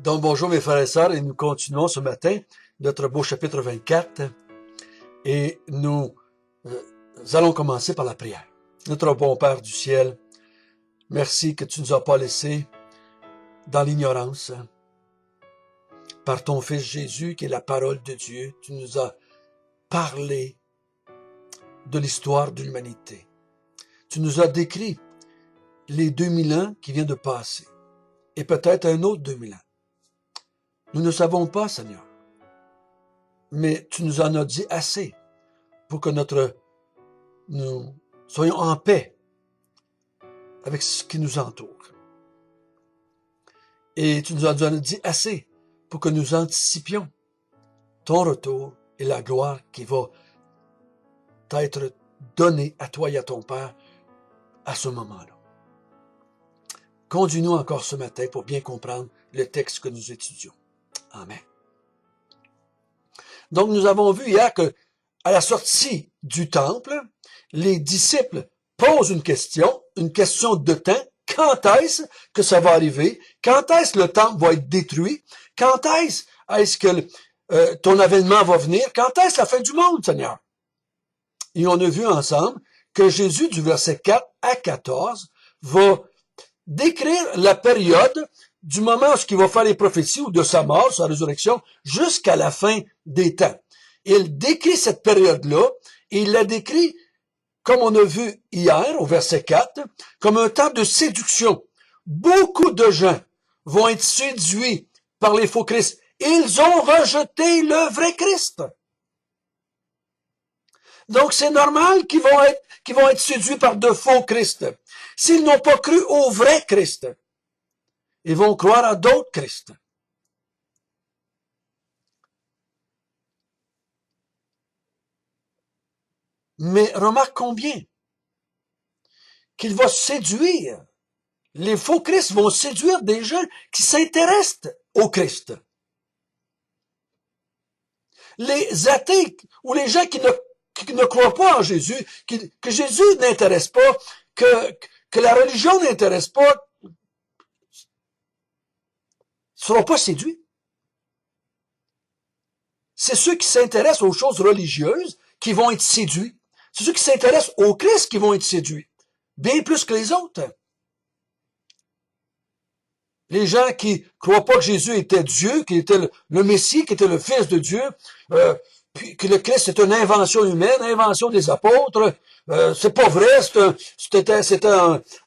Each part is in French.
Donc bonjour mes frères et sœurs, et nous continuons ce matin notre beau chapitre 24 et nous allons commencer par la prière. Notre bon Père du ciel, merci que tu ne nous as pas laissés dans l'ignorance. Par ton Fils Jésus qui est la parole de Dieu, tu nous as parlé de l'histoire de l'humanité. Tu nous as décrit les 2000 ans qui viennent de passer et peut-être un autre 2000 ans. Nous ne savons pas, Seigneur, mais tu nous en as dit assez pour que nous soyons en paix avec ce qui nous entoure. Et tu nous en as dit assez pour que nous anticipions ton retour et la gloire qui va t'être donnée à toi et à ton Père à ce moment-là. Conduis-nous encore ce matin pour bien comprendre le texte que nous étudions. Amen. Donc, nous avons vu hier que, à la sortie du temple, les disciples posent une question de temps. Quand est-ce que ça va arriver? Quand est-ce que le temple va être détruit? Quand est-ce que ton avènement va venir? Quand est-ce la fin du monde, Seigneur? Et on a vu ensemble que Jésus, du verset 4 à 14, va décrire la période du moment où il va faire les prophéties ou de sa mort, sa résurrection, jusqu'à la fin des temps. Il décrit cette période-là et il la décrit, comme on a vu hier au verset 4, comme un temps de séduction. Beaucoup de gens vont être séduits par les faux Christ. Ils ont rejeté le vrai Christ. Donc c'est normal qu'ils vont être séduits par de faux Christ. S'ils n'ont pas cru au vrai Christ, ils vont croire à d'autres Christ. Mais remarque combien qu'il va séduire. Les faux Christ vont séduire des gens qui s'intéressent au Christ. Les athées ou les gens qui ne croient pas en Jésus, que Jésus n'intéresse pas, que la religion n'intéresse pas, ne seront pas séduits. C'est ceux qui s'intéressent aux choses religieuses qui vont être séduits. C'est ceux qui s'intéressent au Christ qui vont être séduits. Bien plus que les autres. Les gens qui croient pas que Jésus était Dieu, qu'il était le Messie, qu'il était le Fils de Dieu, puis que le Christ est une invention humaine, invention des apôtres, c'est pas vrai, c'était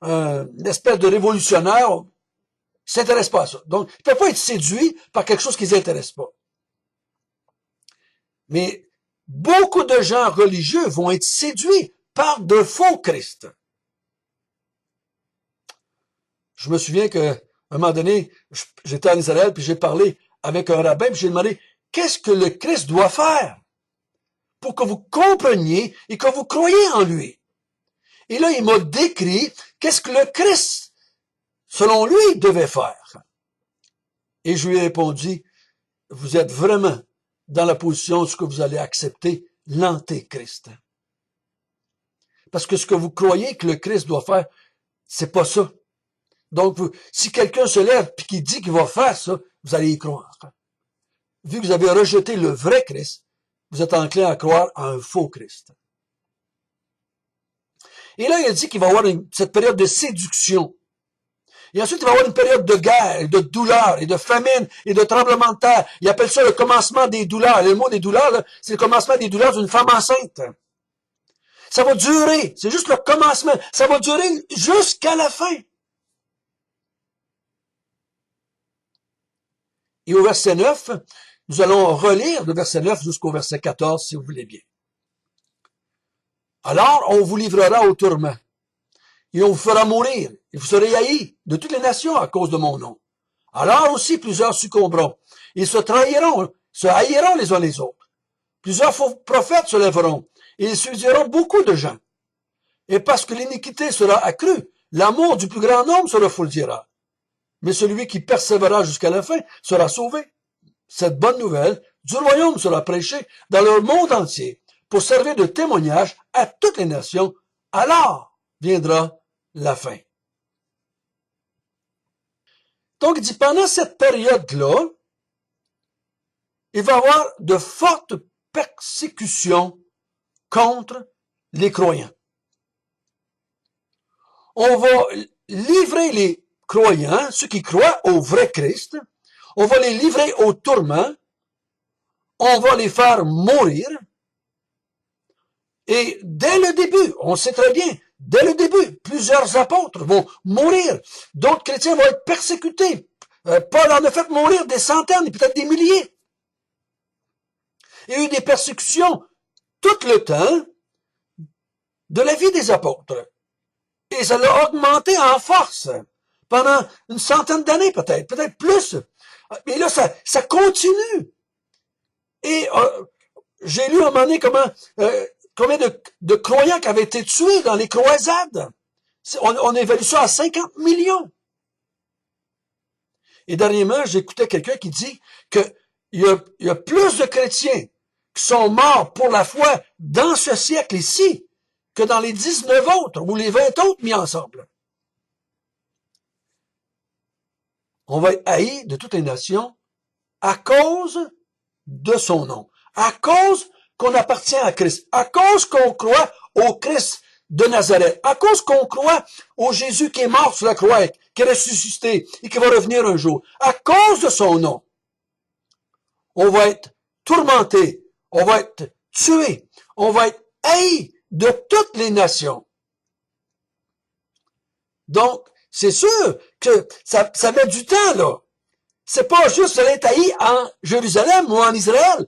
une espèce de révolutionnaire, ils s'intéressent pas à ça. Donc, ils peuvent pas être séduits par quelque chose qui les intéresse pas. Mais beaucoup de gens religieux vont être séduits par de faux Christ. Je me souviens qu'à un moment donné, j'étais en Israël, puis j'ai parlé avec un rabbin, puis j'ai demandé, qu'est-ce que le Christ doit faire pour que vous compreniez et que vous croyez en lui? Et là, il m'a décrit qu'est-ce que le Christ, selon lui, devait faire. Et je lui ai répondu, vous êtes vraiment dans la position où vous allez accepter l'antéchrist. Parce que ce que vous croyez que le Christ doit faire, c'est pas ça. Donc, si quelqu'un se lève et qui dit qu'il va faire ça, vous allez y croire. Vu que vous avez rejeté le vrai Christ, vous êtes enclin à croire à un faux Christ. Et là, il a dit qu'il va y avoir cette période de séduction. Et ensuite, il va y avoir une période de guerre, et de douleur, et de famine, et de tremblement de terre. Il appelle ça le commencement des douleurs. Le mot des douleurs, c'est le commencement des douleurs d'une femme enceinte. Ça va durer. C'est juste le commencement. Ça va durer jusqu'à la fin. Et au verset 9, nous allons relire le verset 9 jusqu'au verset 14, si vous voulez bien. Alors, on vous livrera au tourment, et on vous fera mourir, et vous serez haïs de toutes les nations à cause de mon nom. Alors aussi, plusieurs succomberont. Ils se trahiront, se haïront les uns les autres. Plusieurs faux prophètes se lèveront, et ils séduiront beaucoup de gens. Et parce que l'iniquité sera accrue, l'amour du plus grand nombre se refroidira. Mais celui qui persévérera jusqu'à la fin sera sauvé. Cette bonne nouvelle du royaume sera prêchée dans le monde entier pour servir de témoignage à toutes les nations. Alors viendra la fin. Donc, il dit, pendant cette période-là, il va y avoir de fortes persécutions contre les croyants. On va livrer les croyants, ceux qui croient au vrai Christ, on va les livrer au tourment, on va les faire mourir, et dès le début, on sait très bien, dès le début, plusieurs apôtres vont mourir, d'autres chrétiens vont être persécutés. Paul en a fait mourir des centaines et peut-être des milliers. Il y a eu des persécutions tout le temps de la vie des apôtres. Et ça l'a augmenté en force pendant une centaine d'années peut-être plus. Mais là, ça continue. Et j'ai lu à un moment donné combien de croyants qui avaient été tués dans les croisades. On évalue ça à 50 millions. Et dernièrement, j'écoutais quelqu'un qui dit qu'il y a plus de chrétiens qui sont morts pour la foi dans ce siècle ici que dans les 19 autres ou les 20 autres mis ensemble. On va être haï de toutes les nations à cause de son nom, à cause qu'on appartient à Christ, à cause qu'on croit au Christ de Nazareth, à cause qu'on croit au Jésus qui est mort sur la croix, qui est ressuscité et qui va revenir un jour, à cause de son nom. On va être tourmenté, on va être tué, on va être haï de toutes les nations. Donc, c'est sûr que ça met du temps, là. C'est pas juste d'être haï en Jérusalem ou en Israël.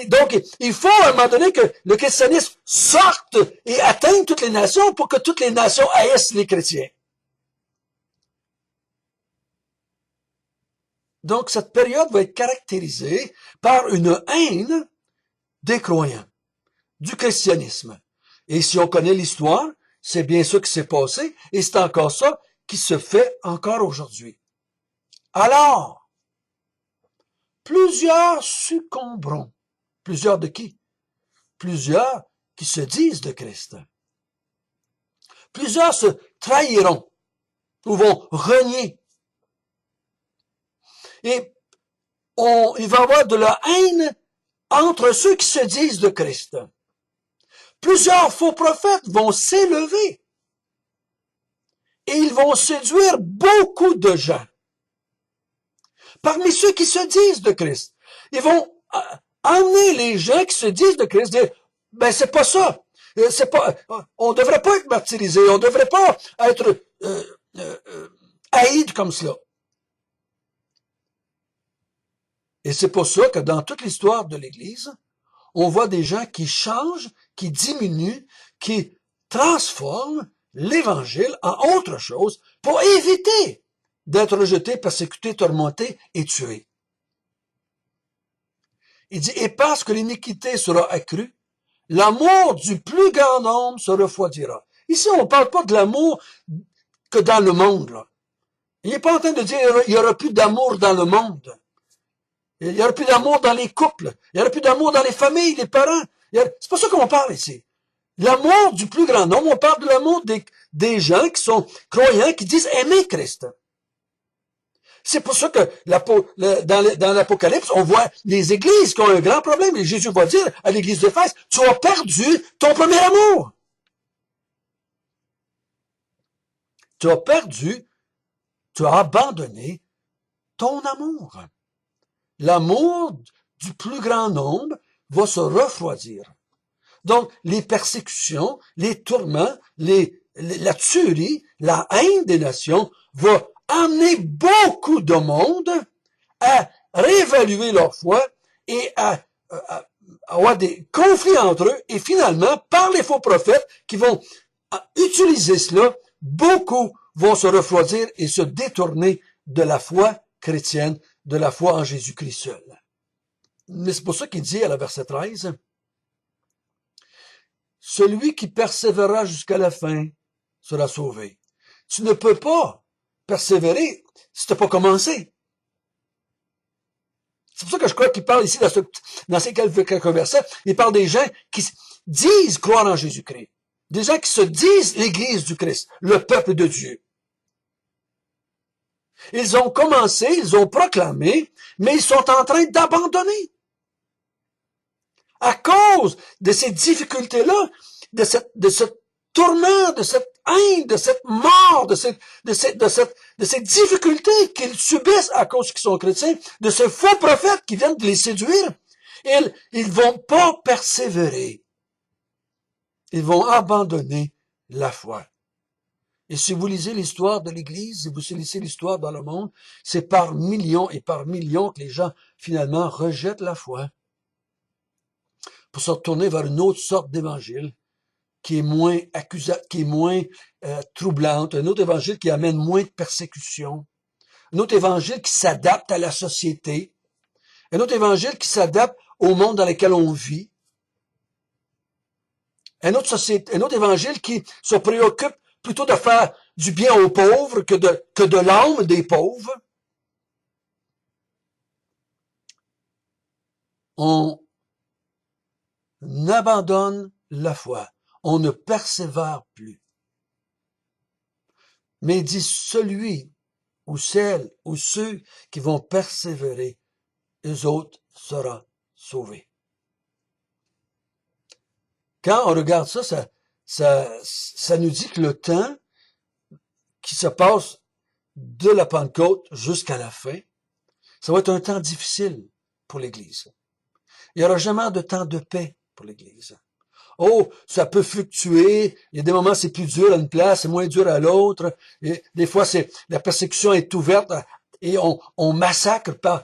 Donc, il faut à un moment donné que le christianisme sorte et atteigne toutes les nations pour que toutes les nations haïssent les chrétiens. Donc, cette période va être caractérisée par une haine des croyants, du christianisme. Et si on connaît l'histoire, c'est bien ça qui s'est passé, et c'est encore ça qui se fait encore aujourd'hui. Alors, plusieurs succomberont. Plusieurs de qui? Plusieurs qui se disent de Christ. Plusieurs se trahiront ou vont renier. Et il va y avoir de la haine entre ceux qui se disent de Christ. Plusieurs faux prophètes vont s'élever et ils vont séduire beaucoup de gens. Parmi ceux qui se disent de Christ, ils vont emmener les gens qui se disent de Christ, dire, ben c'est pas ça, on devrait pas être martyrisé, on devrait pas être haïs comme cela. Et c'est pour ça que dans toute l'histoire de l'Église, on voit des gens qui changent, qui diminuent, qui transforment l'Évangile en autre chose pour éviter d'être rejeté, persécuté, tourmenté et tué. Il dit, et parce que l'iniquité sera accrue, l'amour du plus grand nombre se refroidira. Ici, on ne parle pas de l'amour que dans le monde, là. Il n'est pas en train de dire il n'y aura plus d'amour dans le monde. Il n'y aura plus d'amour dans les couples. Il n'y aura plus d'amour dans les familles, les parents. C'est pas ça qu'on parle ici. L'amour du plus grand nombre, on parle de l'amour des gens qui sont croyants, qui disent aimer Christ. C'est pour ça que dans l'Apocalypse, on voit les églises qui ont un grand problème. Et Jésus va dire à l'église d'Éphèse, tu as perdu ton premier amour. Tu as perdu, tu as abandonné ton amour. L'amour du plus grand nombre va se refroidir. Donc, les persécutions, les tourments, la tuerie, la haine des nations va amener beaucoup de monde à réévaluer leur foi et à avoir des conflits entre eux. Et finalement, par les faux prophètes qui vont utiliser cela, beaucoup vont se refroidir et se détourner de la foi chrétienne, de la foi en Jésus-Christ seul. Mais c'est pour ça qu'il dit à la verset 13, « Celui qui persévérera jusqu'à la fin sera sauvé. » Tu ne peux pas persévérer si tu n'as pas commencé. C'est pour ça que je crois qu'il parle ici, dans ces quelques versets, il parle des gens qui disent croire en Jésus-Christ. Des gens qui se disent l'Église du Christ, le peuple de Dieu. Ils ont commencé, ils ont proclamé, mais ils sont en train d'abandonner. À cause de ces difficultés-là, de ce tourment, de cette haine, de cette mort, de ces difficultés qu'ils subissent à cause qu'ils sont chrétiens, de ces faux prophètes qui viennent de les séduire, ils vont pas persévérer. Ils vont abandonner la foi. Et si vous lisez l'histoire de l'Église, si vous lisez l'histoire dans le monde, c'est par millions et par millions que les gens, finalement, rejettent la foi pour se retourner vers une autre sorte d'évangile qui est moins troublante, un autre évangile qui amène moins de persécution, un autre évangile qui s'adapte à la société, un autre évangile qui s'adapte au monde dans lequel on vit, un autre évangile qui se préoccupe plutôt de faire du bien aux pauvres que de l'âme des pauvres. On abandonne la foi. On ne persévère plus. Mais il dit celui ou celle ou ceux qui vont persévérer, eux autres seront sauvés. Quand on regarde ça nous dit que le temps qui se passe de la Pentecôte jusqu'à la fin, ça va être un temps difficile pour l'Église. Il n'y aura jamais de temps de paix pour l'Église. Oh, ça peut fluctuer. Il y a des moments c'est plus dur à une place, c'est moins dur à l'autre. Des fois, la persécution est ouverte et on massacre par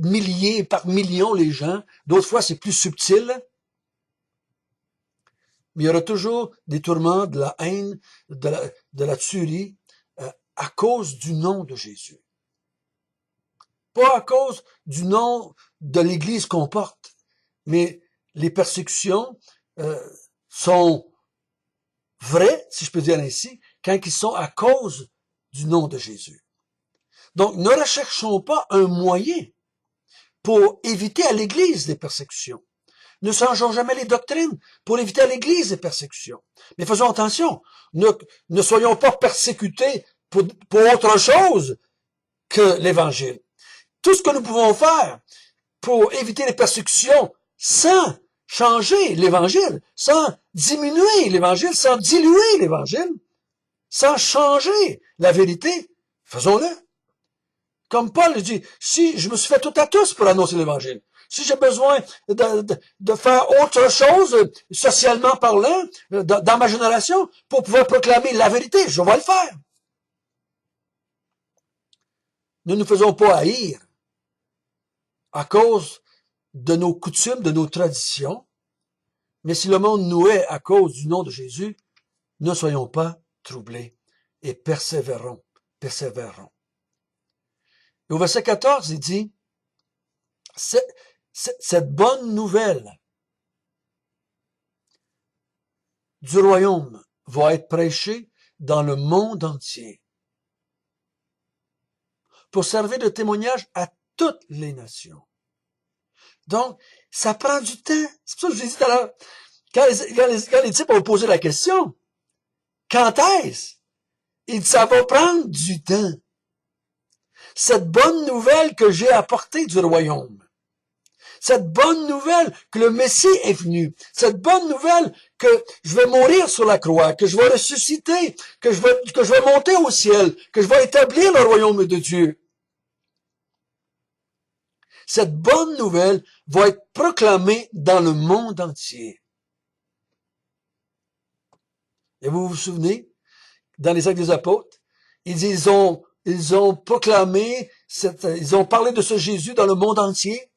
milliers, par millions les gens. D'autres fois, c'est plus subtil. Mais il y aura toujours des tourments, de la haine, de la tuerie à cause du nom de Jésus. Pas à cause du nom de l'Église qu'on porte, mais les persécutions sont vraies, si je peux dire ainsi, quand ils sont à cause du nom de Jésus. Donc, ne recherchons pas un moyen pour éviter à l'Église des persécutions. Ne changeons jamais les doctrines pour éviter à l'Église des persécutions. Mais faisons attention, ne soyons pas persécutés pour autre chose que l'Évangile. Tout ce que nous pouvons faire pour éviter les persécutions sans changer l'Évangile, sans diminuer l'Évangile, sans diluer l'Évangile, sans changer la vérité, faisons-le. Comme Paul dit, si je me suis fait tout à tous pour annoncer l'Évangile, si j'ai besoin de faire autre chose, socialement parlant, dans ma génération, pour pouvoir proclamer la vérité, je vais le faire. Ne nous faisons pas haïr à cause de nos coutumes, de nos traditions, mais si le monde nous hait à cause du nom de Jésus, ne soyons pas troublés et persévérons. Et au verset 14, il dit, cette bonne nouvelle du royaume va être prêchée dans le monde entier pour servir de témoignage à toutes les nations. Donc, ça prend du temps. C'est pour ça que je vous ai dit tout à l'heure, quand les types ont posé la question, quand est-ce? Il dit, ça va prendre du temps. Cette bonne nouvelle que j'ai apportée du royaume, cette bonne nouvelle que le Messie est venu, cette bonne nouvelle que je vais mourir sur la croix, que je vais ressusciter, que je vais monter au ciel, que je vais établir le royaume de Dieu. Cette bonne nouvelle va être proclamée dans le monde entier. Et vous vous souvenez, dans les Actes des Apôtres, ils ont proclamé, ils ont parlé de ce Jésus dans le monde entier.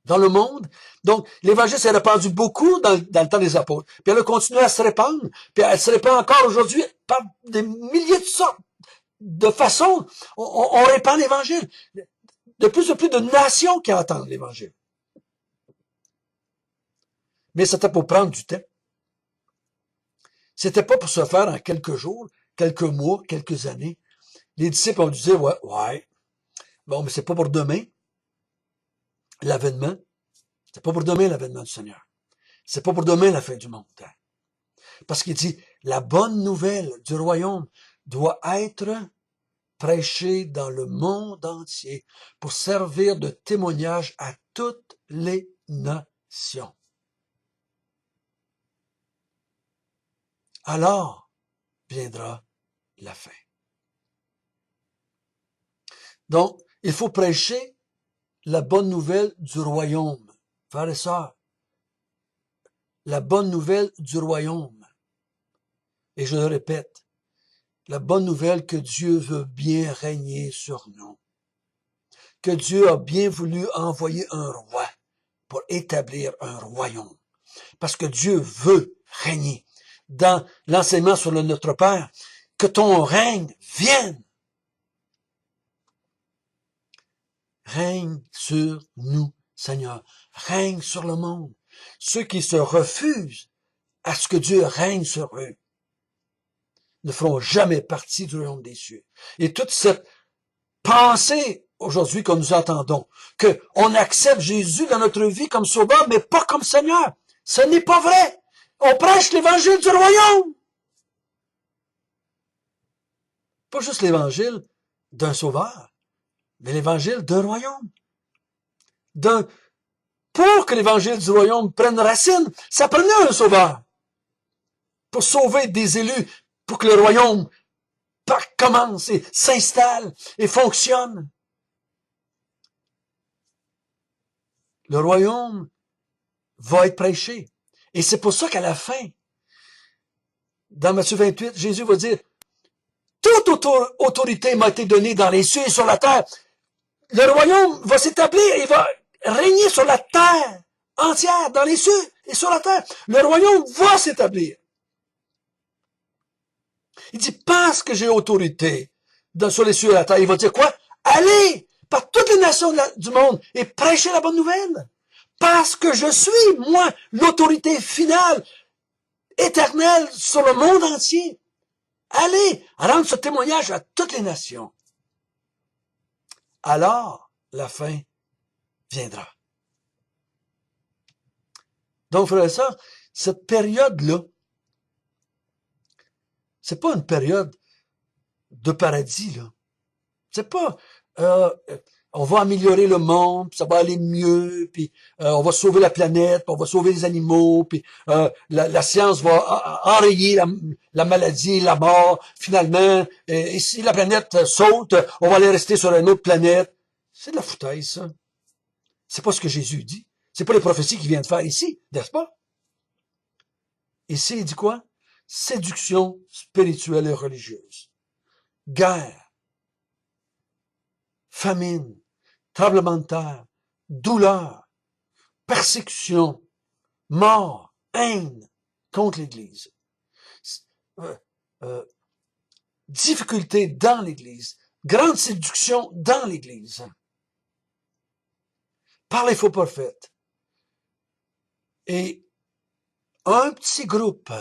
Dans le monde. Donc, l'évangile s'est répandu beaucoup dans le temps des apôtres. Puis elle a continué à se répandre. Puis elle se répand encore aujourd'hui par des milliers de sortes, de façons. On répand l'évangile. De plus en plus de nations qui entendent l'évangile. Mais c'était pour prendre du temps. C'était pas pour se faire en quelques jours, quelques mois, quelques années. Les disciples ont dû dire, ouais, bon, mais c'est pas pour demain, l'avènement. C'est pas pour demain l'avènement du Seigneur. C'est pas pour demain la fin du monde. Parce qu'il dit, la bonne nouvelle du royaume doit être prêcher dans le monde entier pour servir de témoignage à toutes les nations. Alors viendra la fin. Donc, il faut prêcher la bonne nouvelle du royaume. Frères et sœurs, la bonne nouvelle du royaume. Et je le répète, la bonne nouvelle que Dieu veut bien régner sur nous. Que Dieu a bien voulu envoyer un roi pour établir un royaume. Parce que Dieu veut régner. Dans l'enseignement sur le Notre Père, que ton règne vienne. Règne sur nous, Seigneur. Règne sur le monde. Ceux qui se refusent à ce que Dieu règne sur eux ne feront jamais partie du royaume des cieux. Et toute cette pensée aujourd'hui que nous entendons, qu'on accepte Jésus dans notre vie comme sauveur, mais pas comme Seigneur, ce n'est pas vrai. On prêche l'évangile du royaume. Pas juste l'évangile d'un sauveur, mais l'évangile d'un royaume. Pour que l'évangile du royaume prenne racine, ça prenait un sauveur. Pour sauver des élus, pour que le royaume commence et s'installe et fonctionne. Le royaume va être prêché. Et c'est pour ça qu'à la fin, dans Matthieu 28, Jésus va dire, toute autorité m'a été donnée dans les cieux et sur la terre. Le royaume va s'établir et va régner sur la terre entière, dans les cieux et sur la terre. Le royaume va s'établir. Il dit, parce que j'ai autorité sur les cieux et la terre, il va dire quoi? Allez par toutes les nations du monde et prêchez la bonne nouvelle. Parce que je suis, moi, l'autorité finale, éternelle sur le monde entier. Allez rendre ce témoignage à toutes les nations. Alors, la fin viendra. Donc, frères et sœurs, cette période-là, c'est pas une période de paradis, là. C'est pas, on va améliorer le monde, puis ça va aller mieux, puis on va sauver la planète, puis on va sauver les animaux, puis la science va enrayer la maladie, la mort. Finalement, et si la planète saute, on va aller rester sur une autre planète. C'est de la foutaise, ça. C'est pas ce que Jésus dit. C'est pas les prophéties qu'il vient de faire ici, n'est-ce pas? Ici, il dit quoi? Séduction spirituelle et religieuse. Guerre. Famine. Tremblement de terre. Douleur. Persécution. Mort. Haine contre l'Église. Difficulté dans l'Église. Grande séduction dans l'Église. Par les faux prophètes. Et un petit groupe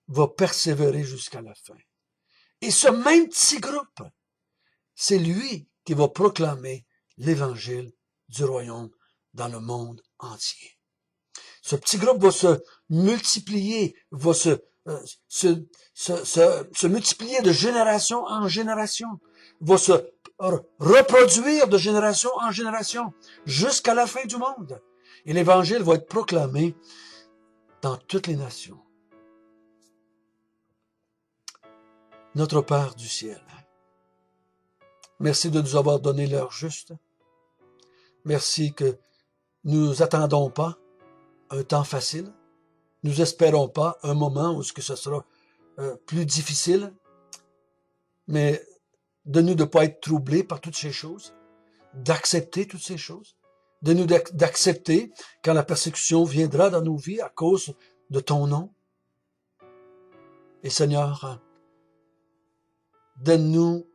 va persévérer jusqu'à la fin. Et ce même petit groupe, c'est lui qui va proclamer l'évangile du royaume dans le monde entier. Ce petit groupe va se multiplier, va se multiplier de génération en génération, va se reproduire de génération en génération jusqu'à la fin du monde. Et l'évangile va être proclamé dans toutes les nations. Notre Père du ciel, merci de nous avoir donné l'heure juste. Merci que nous attendons pas un temps facile. Nous espérons pas un moment où ce sera plus difficile. Mais de nous de pas être troublés par toutes ces choses, d'accepter toutes ces choses, de nous d'accepter quand la persécution viendra dans nos vies à cause de ton nom. Et Seigneur, donne-nous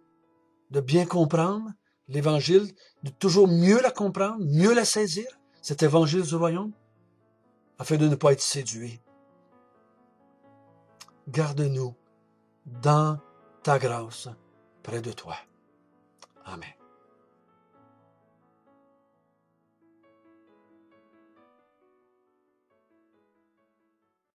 de bien comprendre l'Évangile, de toujours mieux la comprendre, mieux la saisir, cet Évangile du royaume, afin de ne pas être séduit. Garde-nous dans ta grâce près de toi. Amen.